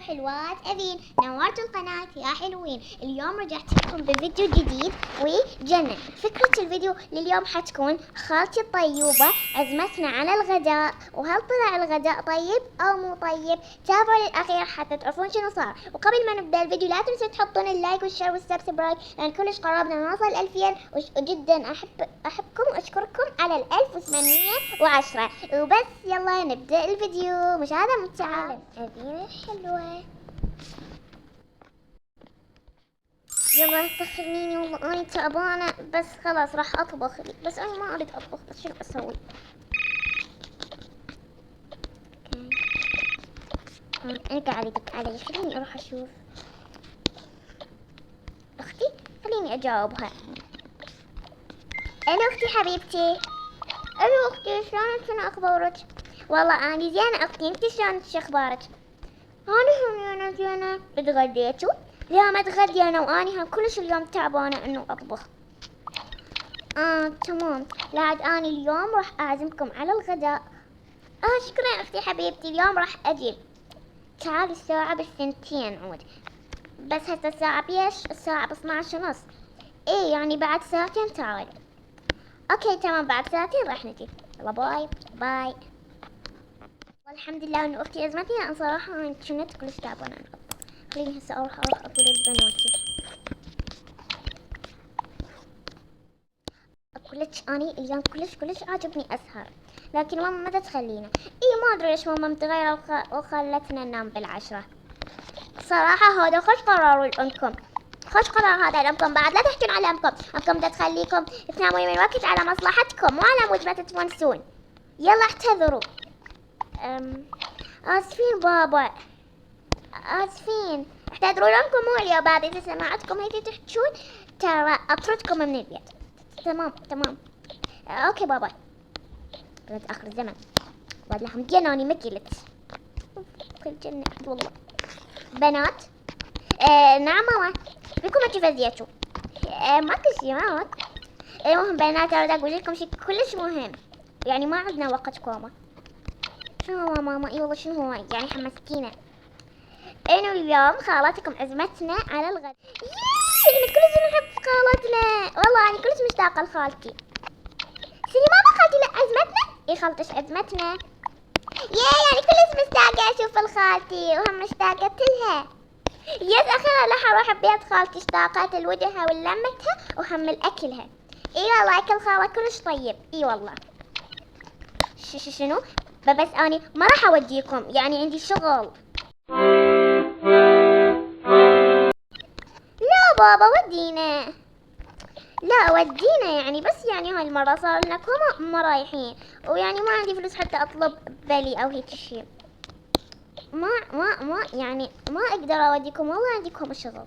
حلوات أبين، نورتوا القناة يا حلوين. اليوم رجعت لكم بفيديو جديد وجنن. فكرة الفيديو لليوم حتكون خالتي الطيوبة عزمتنا على الغداء، وهل طلع الغداء طيب أو مو طيب؟ تابعوا للأخير حتى تعرفون شنو صار. وقبل ما نبدأ الفيديو لا تنسوا تحطون اللايك والشير والسبسكرايب، لأن كلش قربنا نوصل 2000، وجدا أحبكم وأشكركم على 1810. وبس يلا نبدأ الفيديو. مشاهدة ممتعة. أبين حلوة. يلا سخنيني والله أنا تعبانة، بس خلاص راح أطبخ لي، بس أنا ما أريد أطبخ، بس شنو أسوي؟ أنا قاعد يدق علي، خليني أروح أشوف أختي، خليني أجاوبها. ألو أختي حبيبتي. ألو أختي شلونك، شنو أخبارك؟ والله أنا زينة أختي، أنتي شلونك، شو أخبارك؟ أنا زينة. اتغديتوا؟ لا ما تغدينا، وأني هم كلش اليوم تعبانة إنه أطبخ. تمام. لا عاد أنا اليوم راح أعزمكم على الغداء. شكرا أختي حبيبتي، اليوم راح أجي. تعال الساعة بالثنتين عود، بس هسه الساعة بيش؟ الساعة ب12:30. إيه يعني بعد ساعتين تعال. أوكي تمام، بعد ساعتين راح نجي. يلا باي باي. والحمد لله إنه أختي عزمتني، لأن صراحة أنا كنت كلش تعبانة. خليني هسه أروح أقول لبناتي. كلش أني اليوم كلش عاجبني أسهر، لكن ماما ما تخلينا. ما أدري ليش ماما متغيرة وخلتنا ننام بال10. صراحة هذا خوش قرار لأمكم، خوش قرار هذا لأمكم. بعد لا تحكون على أمكم دا تخليكم تناموا من وقت على مصلحتكم، مو على مود ما تتونسون. يلا اعتذروا. آسفين بابا، آسفين. اعتذروا لأمكم مو اليوم، بعد إذا سمعتكم هيك تحجون ترى أطردكم من البيت. تمام. اوكي بابا. قلت اخر الزمن والله هم جنوني ما قلت كل جنة والله. بنات. نعم ماما. بكم انتوا فزيتوا؟ ماكو شي ماما. المهم بنات اريد اقول لكم شي كلش مهم، يعني ما عندنا وقت كوما. شنو هو ماما؟ اي والله شنو هو، يعني حمستينا. انه اليوم خالتكم عزمتنا على الغد. انا كلش نحب خالتنا، والله انا كلش مشتاقة لخالتي. سيدي ماما خالتي لا عزمتنا؟ اي خالتش عزمتنا. يعني كلش مشتاقة اشوف الخالتي، وهم مشتاقة لها. يس اخيرا راح اروح بيت خالتي، اشتاقت لوجهها ولمتها وهم الاكلها. اي والله اكل خالة كلش طيب. اي والله. شنو؟ بس اني ما راح اوديكم، يعني عندي شغل. لا بابا ودينا. لا ودينا يعني، بس يعني هاي المرة صار لنا كوما ما رايحين، ويعني ما عندي فلوس حتى اطلب بلي او هيك شيء. ما يعني ما اقدر اوديكم، والله عندكم شغل.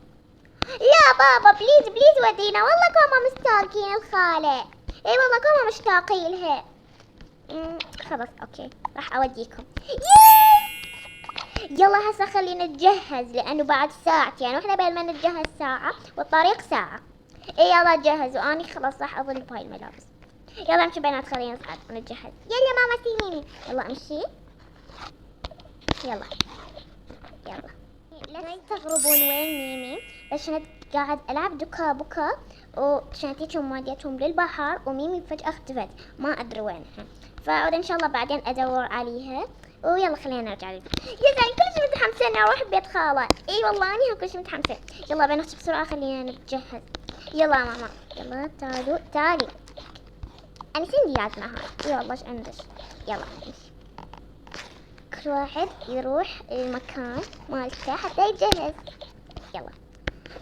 لا بابا بليز ودينا، والله كوما مشتاقين الخالة. اي والله كوما مشتاقين لها. خلاص اوكي راح اوديكم. يلا هسه خلينا نتجهز، لانه بعد ساعتين، واحنا بين ما نتجهز ساعة والطريق ساعة. يلا جهزوا، اني خلاص راح اظل بهاي الملابس. يلا امشي بنات، خلينا نصعد ونتجهز. يلا ماما سيبيني. يلا امشي. يلا لا تستغربون وين ميمي، بس كنت قاعد العب دكا بكا، وشنطتهم موديتهم للبحر، وميمي فجأة اختفت ما ادري وينها، فاعود ان شاء الله بعدين ادور عليها. ويلا خلينا نرجع لي. يا زين كلش متحمسة اروح بيت خالة. اي والله اني كلش متحمسة. يلا بنات بسرعة خلينا نتجهز. يلا ماما يلا تعالي. انا سندياتنا هاي. والله ايش عندك؟ يلا امشي. كل واحد يروح المكان مالته حتى يتجهز. يلا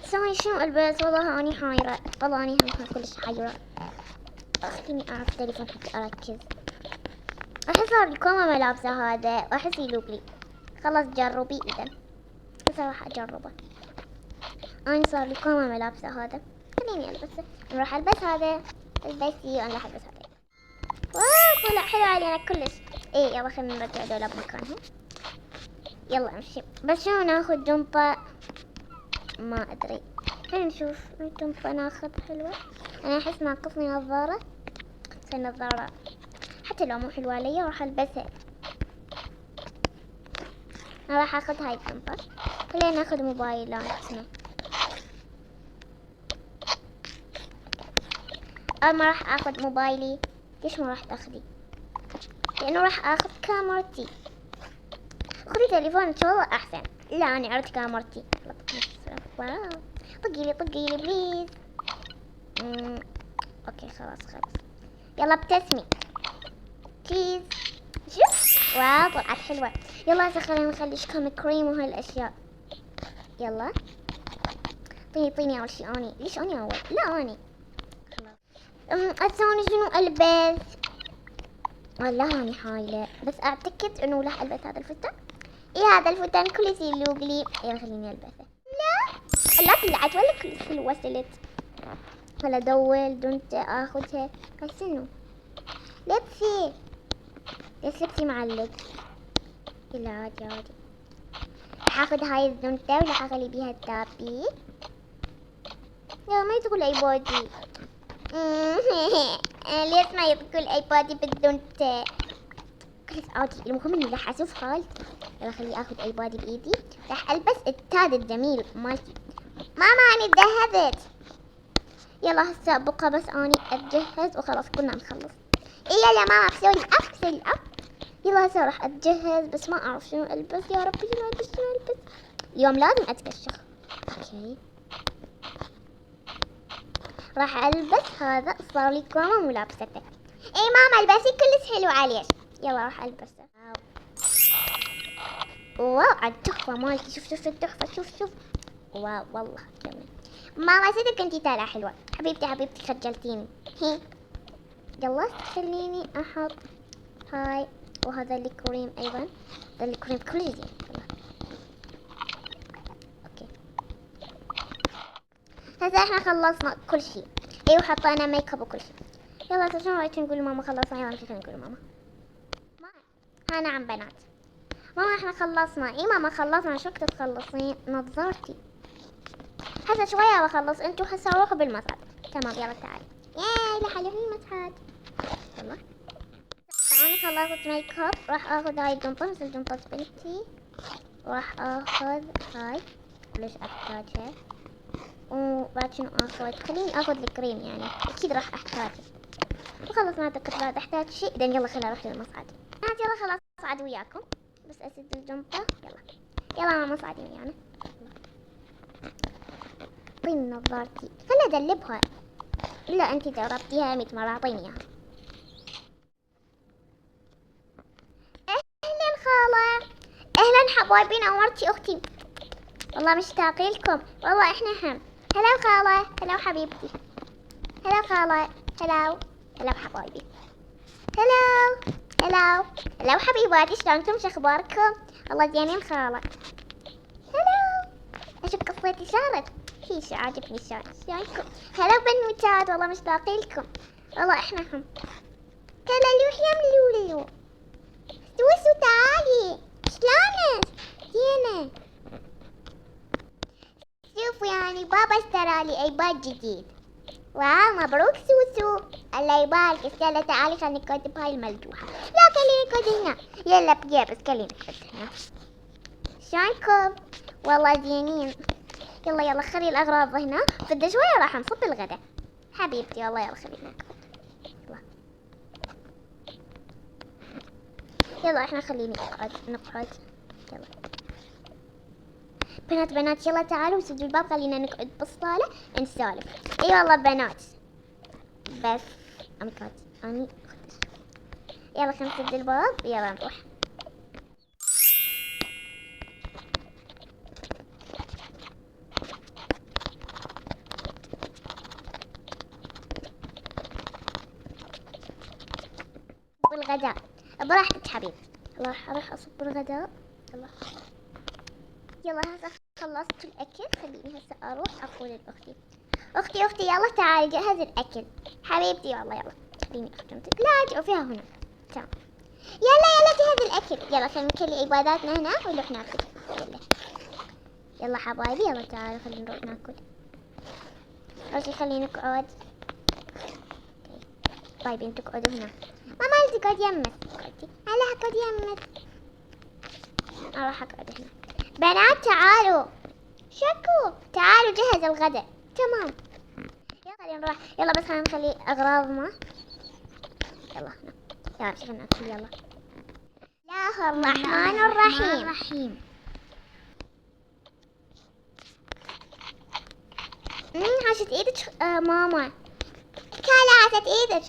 سوي شنو البس؟ والله اني حايرة، والله اني هم كلش حايرة. خليني اعرف التليفون حتى اركز. احس صار لي كوما ملابسه هذا، واحس يلوق لي. خلاص جربي اذا، بس راح اجربه. انا صار لي كوما ملابسه هذا، خليني البسه. نروح البس هذا، البسي وانا راح البس هذا. واو طلع حلو علينا كلش. يلا خلينا نرجع دولاب مكانهم. يلا امشي. بس شنو ناخذ جمبة؟ ما ادري، خلينا نشوف جمبة ناخذ حلوة. انا احس ناقصني نظارة، بس النظارة حتى لو مو حلوة علي راح البسها. أنا راح أخذ هاي الجمبر. خلينا ناخذ موبايلاتنا. أول ما راح أخذ موبايلي. ليش ما راح تاخذي؟ لأنه راح أخذ كاميرتي. خذي تليفونك والله أحسن. لا أنا عرفت كاميرتي. واو. طقيلي بليز. أوكي خلاص. يلا ابتسمي بليز. شوف واو طلعت حلوة. يلا هسه خلينا نخلي كم كريم وهالأشياء. يلا طيني أول شي أني. ليش أني أول؟ لا أني. أتسوني شنو ألبس؟ والله أني حايلة بس أعتقد إنه راح ألبس هذا الفستان. إيه هذا الفستان كل شي لوقلي. يلا خليني ألبسه. لا طلعت ولا كل شي وصلت. ولا دول دنت أخذها. بس إنه لبسي. ليش لبسي معلق؟ لا عادي. راح أخذ هاي الزنطة وراح أخلي بيها التابي. يا ما يدخل ايبادي. ليش ما يدخل ايبادي بالزنطة؟ كل عادي. المهم اني راح اشوف خالتي. يلا خلي اخذ ايبادي بايدي. راح البس التاج الجميل مالتي. ماما اني تجهزت. يلا هسه بقى بس اني اتجهز وخلاص كنا نخلص. ايه يلا ماما بسوي الاب. يلا هسه راح اتجهز بس ما اعرف شنو البس. يا ربي شنو البس. اليوم لازم اتكشخ. اوكي راح البس هذا. صار لي كوما ملابسته. اي ماما البسي كلش حلو عليك. يلا راح البسه. واو على التحفه مالتي. شوف التحفه. شوف واو والله جميل. ماما صدق انتي طالعه حلوه. حبيبتي خجلتيني. هي يلا خليني احط هاي وهذا الكريم ايضا. هذا الكريم كل زين. اوكي هسه احنا خلصنا كل شيء. ايوه حطينا ميك اب وكل شيء. يلا شنو رايكم نقول ماما خلصنا؟ يلا نمشي نقول ماما. ها نعم بنات. ماما احنا خلصنا. اي ماما خلصنا. شو وقت تخلصين نظارتي؟ هسه شويه بخلص. انتوا هسه روحوا بالمصعد. تمام يلا تعالي. ياي لحالي في المصعد. يلا تعالي خلصت ميك اب. راح اخذ هاي الجنطه مثل جنطه بنتي. وراح اخذ هاي كلش احتاجها. وبعد شنو اخذ؟ خليني اخذ الكريم يعني اكيد راح احتاجه. وخلص ما اعتقد بعد احتاج شيء. اذا يلا خليني اروح للمصعد. يلا خلاص اصعد وياكم. بس اسد الجنطة. يلا ماما اصعدي ويانا. اعطيني نظارتي. خلي ادلبها. لا انتي جربتيها 100 مرة. اعطيني اياها. اهلا خالة. اهلا حبايبي. نورتي اختي. والله مشتاقين لكم. والله احنا هم. هلا خالة. هلا حبيبتي. هلا خالة. هلا حبايبي. هلا حبيباتي. شلونكم؟ شو اخباركم؟ والله زينين خالة. هلا اشوف قصتي شارت. هيش عاجبني الشاي. شلونكم؟ هلا بنوتات. والله مشتاقين لكم. والله احنا هم. هلا لوح يا ملولو. سوسو تعالي. شلونك؟ زينة. شوفوا يعني بابا اشترى لي ايباد جديد. واو مبروك سوسو. الله يبارك. يلا تعالي خليني نكتب هاي الملجوحة. لا خليني نكتب هنا. يلا بس خليني نكتب هنا. شلونكم؟ والله زينين. يلا خلي الأغراض هنا. بدي شوية راح نصب الغداء. حبيبتي والله يلا خلينا نقعد. يلا احنا خليني نقعد. يلا بنات يلا تعالوا سدوا الباب. خلينا نقعد بالصالة نسولف. اي والله بنات بس امكاد اني يلا خلينا نسد الباب. يلا نروح. الغداء براحتك حبيبي. الله راح اصب الغداء. يلا هسه خلصت الاكل. خليني هسه اروح اقول لاختي. اختي يلا تعالي جهز الاكل. حبيبتي والله يلا خليني اختمتك. لا جوفيها هنا. تمام يلا جهز الاكل. يلا خلينا نخلي عباداتنا هنا ونروح ناكل. يلا حبايبي يلا تعالوا خلينا نروح ناكل. اول شي خلينا نقعد. طيب انتوا اقعدوا هنا. ماما انت قاعد يمك. هلا قاعد يمك. أنا راح أقعد هنا. بنات تعالوا. شكو تعالوا جهز الغداء. تمام. يلا خلينا نروح. يلا بس خلينا نخلي أغراضنا. يلا هنا. يلا شوفنا ناكل يلا. الله الرحمن الرحيم. عاشت ايدك ماما. كالا عاشت ايدك.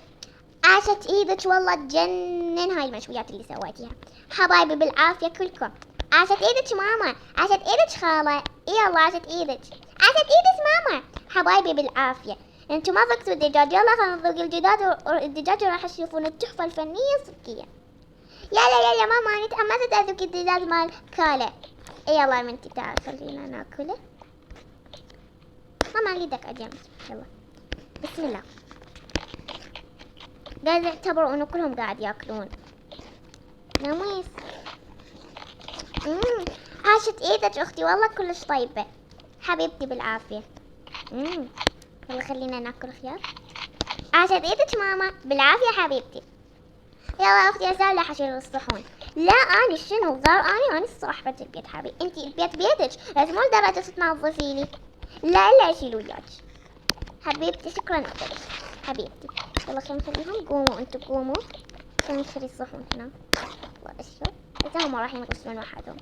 عاشت ايدك والله تجنن هاي المشويات اللي سويتيها. حبايبي بالعافية كلكم. عاشت ايدك ماما. عاشت ايدك خالة. يلا عاشت ايدك. عاشت ايدك ماما. حبايبي بالعافية. انتوا ما ذقتوا الدجاج. يلا خلينا نذوق الدجاج وراح تشوفون التحفة الفنية الصدقية. يلا ماما انا تحمست اذوق الدجاج مال كالا. يلا بنتي تعال خلينا ناكله. ماما اريدك اجمع. يلا بسم الله. قاعد يعتبروا انه كلهم قاعد ياكلون. نميس. عاشت ايدك اختي والله كلش طيبة. حبيبتي بالعافية. يلا خلينا ناكل خيار. عاشت ايدك ماما بالعافية حبيبتي. يلا اختي اسال حشيل الصحون. لا اني شنو غير اني صاحبة البيت حبيبي. انتي البيت بيتك بس مو لدرجة تنظفي لي. لا اشيل وياك حبيبتي. شكرا لك حبيبتي. يلا خلينا نخليهم. قوموا انتوا قوموا. خلينا نشتري الصحون هنا. واشرب. بس هم راح يغسلون وحدهم.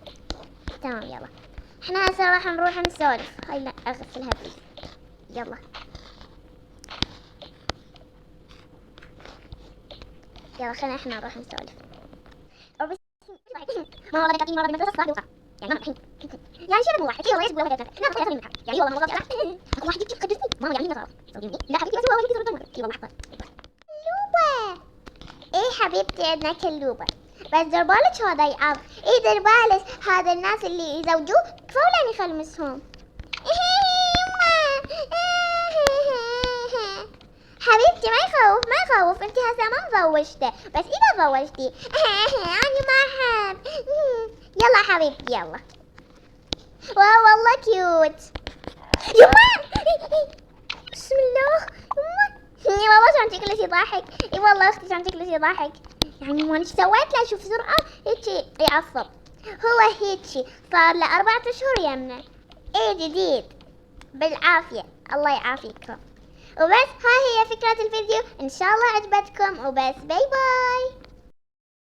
تمام يلا. احنا هسه راح نروح نسولف. هاي اغسلها بليز. يلا خلينا احنا نروح نسولف. ما والله قاعدين مرة بالمدرسة صار يوقع. يعني ماما يعني شنو مو واحد. يلا يجيب واحد احنا ناخذ منها. يعني والله ما اكو واحد يجيب قدسني. ماما يعني نظر. لا حبيبتي بس هو ولدي صار اي والله حقا. لوبا. ايه حبيبتي عندنا كلوبة. بس دربالك هذا يعض. ايه دربالك هذا الناس اللي يزوجوه كفوا لاني خلمسهم. حبيبتي ما يخوف انت هسه ما مزوجته بس اذا زوجتي انا ما احب. يلا حبيبتي يلا. واو والله كيوت. يما بسم الله. يما والله شلون شكله يضحك. اي والله اختي شلون شكله يضحك. يعني ما ايش سويت له. شوف سرعة هيجي يعصب. هو هيجي صار له 4 أشهر يمنا. ايه جديد. بالعافية الله يعافيكم. وبس هاي هي فكرة الفيديو. ان شاء الله عجبتكم وبس. باي باي.